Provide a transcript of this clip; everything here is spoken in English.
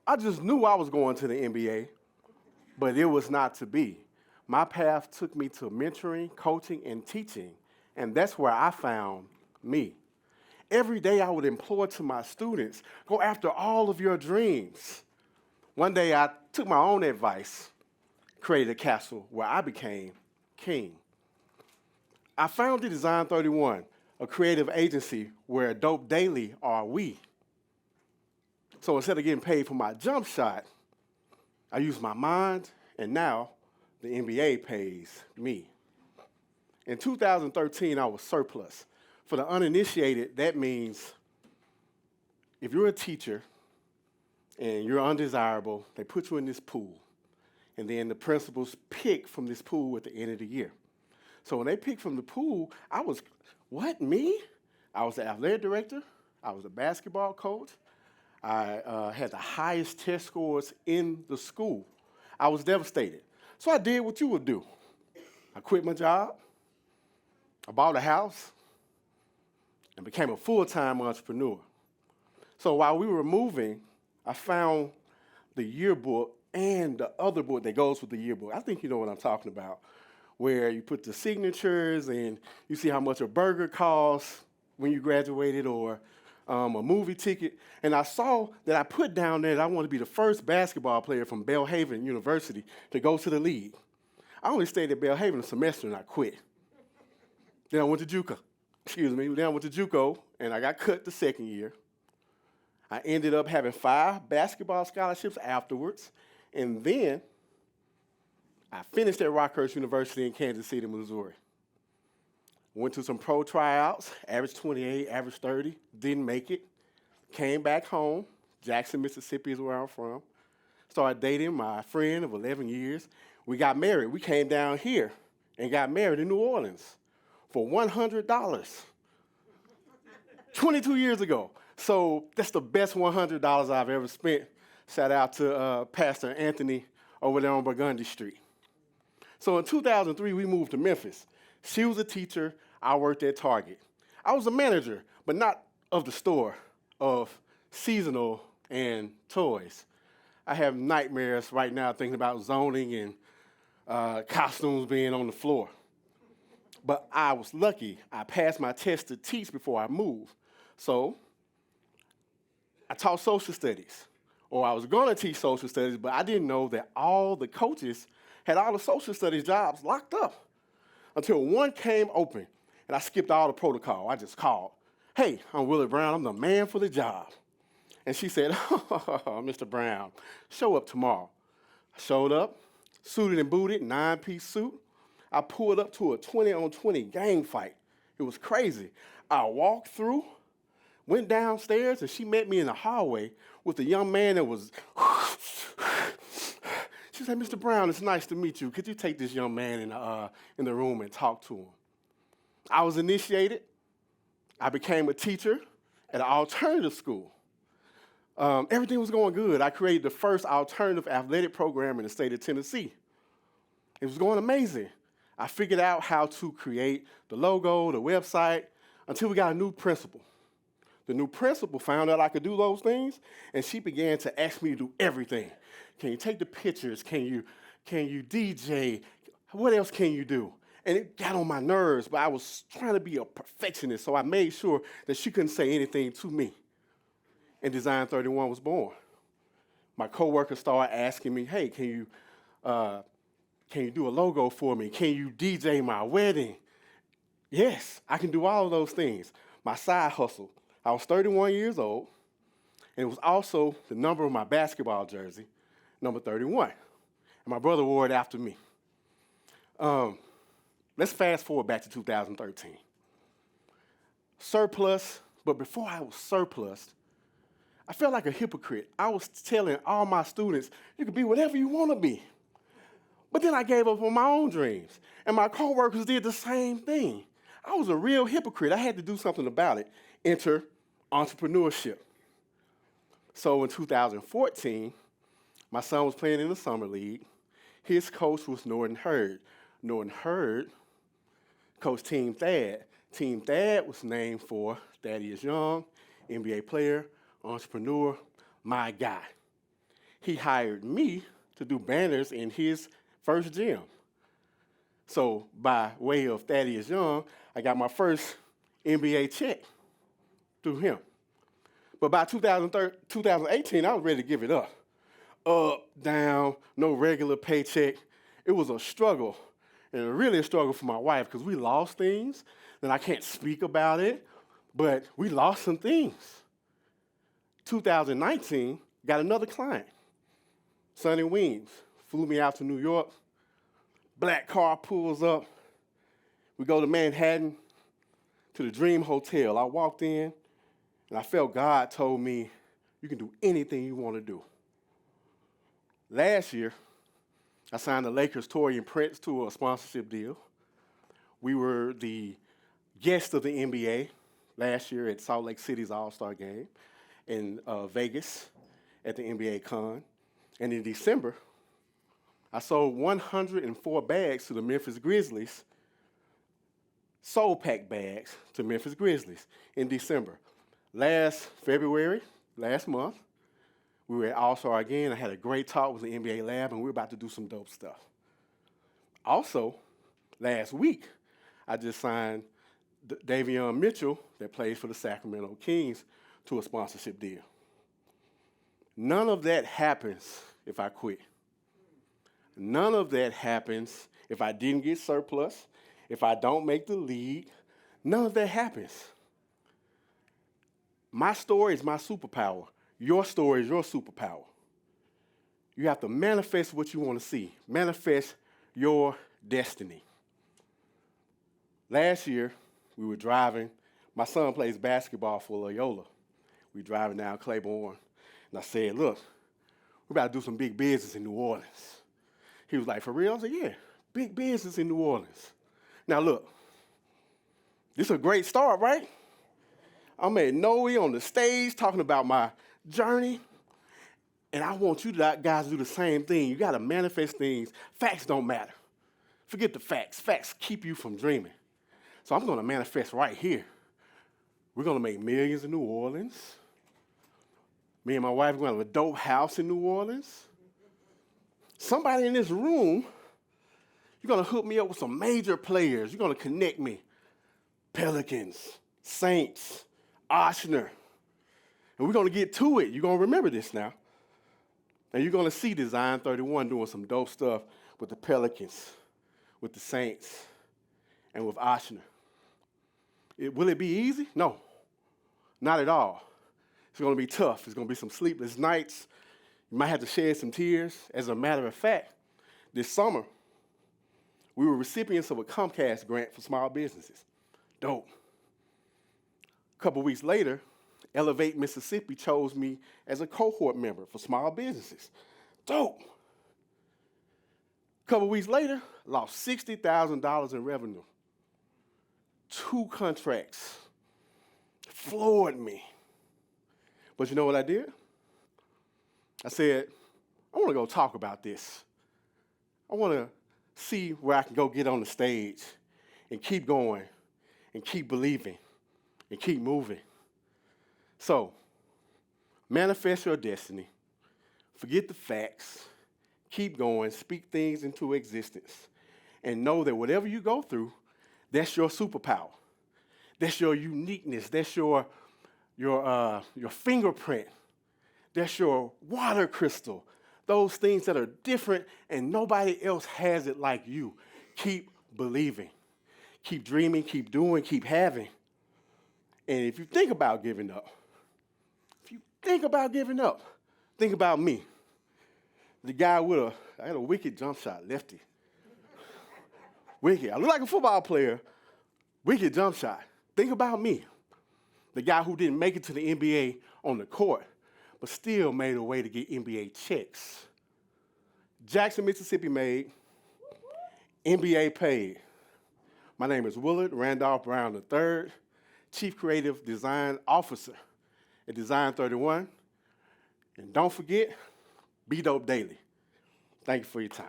I just knew I was going to the NBA, but it was not to be. My path took me to mentoring, coaching, and teaching, and that's where I found me. Every day I would implore to my students, go after all of your dreams. One day I took my own advice, created a castle where I became king. I founded Design 31, a creative agency where Dope Daily are we. So instead of getting paid for my jump shot, I used my mind, and now the NBA pays me. In 2013, I was surplus. For the uninitiated, that means if you're a teacher and you're undesirable, they put you in this pool, and then the principals pick from this pool at the end of the year. So when they picked from the pool, I was, what, me? I was the athletic director, I was a basketball coach, I had the highest test scores in the school. I was devastated. So I did what you would do. I quit my job, I bought a house, and became a full-time entrepreneur. So while we were moving, I found the yearbook and the other book that goes with the yearbook. I think you know what I'm talking about, where you put the signatures and you see how much a burger costs when you graduated or a movie ticket. And I saw that I put down there that I want to be the first basketball player from Belhaven University to go to the league. I only stayed at Belhaven a semester and I quit. Then I went to JUCO. Then I went to JUCO and I got cut the second year. I ended up having 5 basketball scholarships afterwards. And then I finished at Rockhurst University in Kansas City, Missouri. Went to some pro tryouts, averaged 28, averaged 30, didn't make it. Came back home. Jackson, Mississippi is where I'm from. Started dating my friend of 11 years. We got married. We came down here and got married in New Orleans for $100, 22 years ago. So that's the best $100 I've ever spent. Shout out to Pastor Anthony over there on Burgundy Street. So in 2003, we moved to Memphis. She was a teacher, I worked at Target. I was a manager, but not of the store, of seasonal and toys. I have nightmares right now thinking about zoning and costumes being on the floor. But I was lucky. I passed my test to teach before I moved. So I taught social studies, or I was going to teach social studies, but I didn't know that all the coaches had all the social studies jobs locked up until one came open, and I skipped all the protocol. I just called, hey, I'm Willard Brown. I'm the man for the job. And she said, oh, Mr. Brown, show up tomorrow. I showed up, suited and booted, 9-piece suit. I pulled up to a 20-on-20 gang fight. It was crazy. I walked through, went downstairs, and she met me in the hallway with a young man that was, she said, Mr. Brown, it's nice to meet you. Could you take this young man in the room and talk to him? I was initiated. I became a teacher at an alternative school. Everything was going good. I created the first alternative athletic program in the state of Tennessee. It was going amazing. I figured out how to create the logo, the website, until we got a new principal. The new principal found out I could do those things, and she began to ask me to do everything. Can you take the pictures? Can you DJ? What else can you do? And it got on my nerves, but I was trying to be a perfectionist, so I made sure that she couldn't say anything to me. And Design 31 was born. My coworkers started asking me, hey, can you do a logo for me? Can you DJ my wedding? Yes, I can do all of those things. My side hustle. I was 31 years old, and it was also the number of my basketball jersey, number 31. And my brother wore it after me. Let's fast forward back to 2013. Surplus, but before I was surplus, I felt like a hypocrite. I was telling all my students, you can be whatever you want to be. But then I gave up on my own dreams, and my coworkers did the same thing. I was a real hypocrite. I had to do something about it. Enter entrepreneurship. So in 2014, my son was playing in the summer league. His coach was Norton Hurd. Norton Hurd coached Team Thad. Team Thad was named for Thaddeus Young, NBA player, entrepreneur, my guy. he hired me to do banners in his first gym. So by way of Thaddeus Young, I got my first NBA check through him. But by 2018, I was ready to give it up. Up, down, no regular paycheck. It was a struggle, and really a struggle for my wife because we lost things, and I can't speak about it, but we lost some things. 2019, got another client. Sunny Wings flew me out to New York. Black car pulls up. We go to Manhattan to the Dream Hotel. I walked in, and I felt God told me, you can do anything you want to do. Last year, I signed the Lakers' Torian Prince to a sponsorship deal. We were the guest of the NBA last year at Salt Lake City's All-Star Game in Vegas at the NBA Con. And in December, I sold 104 bags to the Memphis Grizzlies, soul pack bags to Memphis Grizzlies in December. Last February, last month, we were at All-Star again. I had a great talk with the NBA lab, and we were about to do some dope stuff. Also, last week, I just signed Davion Mitchell, that plays for the Sacramento Kings, to a sponsorship deal. None of that happens if I quit. None of that happens if I didn't get surplus, if I don't make the league. None of that happens. My story is my superpower. Your story is your superpower. You have to manifest what you want to see. Manifest your destiny. Last year, we were driving. My son plays basketball for Loyola. We were driving down Claiborne, and I said, look, we're about to do some big business in New Orleans. He was like, for real? I said, yeah, big business in New Orleans. Now, look, this is a great start, right? I'm at NOEW on the stage talking about my journey, and I want you guys to do the same thing. You got to manifest things. Facts don't matter. Forget the facts. Facts keep you from dreaming. So I'm going to manifest right here. We're going to make millions in New Orleans. Me and my wife are going to have a dope house in New Orleans. Somebody in this room, you're going to hook me up with some major players. You're going to connect me. Pelicans, Saints, Ochsner. And we're going to get to it. You're going to remember this now. And you're going to see Design 31 doing some dope stuff with the Pelicans, with the Saints, and with Ochsner. Will it be easy? No, not at all. It's going to be tough. It's going to be some sleepless nights. You might have to shed some tears. As a matter of fact, this summer, we were recipients of a Comcast grant for small businesses. Dope. A couple weeks later, Elevate Mississippi chose me as a cohort member for small businesses. Dope. A couple weeks later, lost $60,000 in revenue. 2 contracts. Floored me. But you know what I did? I said, I want to go talk about this. I want to see where I can go get on the stage and keep going and keep believing and keep moving. So, manifest your destiny. Forget the facts. Keep going. Speak things into existence. And know that whatever you go through, that's your superpower. That's your uniqueness. That's your fingerprint. That's your water crystal. Those things that are different and nobody else has it like you. Keep believing. Keep dreaming, keep doing, keep having. And if you think about giving up, think about me. The guy I had a wicked jump shot, lefty. Wicked. I look like a football player. Wicked jump shot. Think about me. The guy who didn't make it to the NBA on the court, but still made a way to get NBA checks. Jackson, Mississippi made, NBA paid. My name is Willard Randolph Brown III, Chief Creative Design Officer at Design 31. And don't forget, be dope daily. Thank you for your time.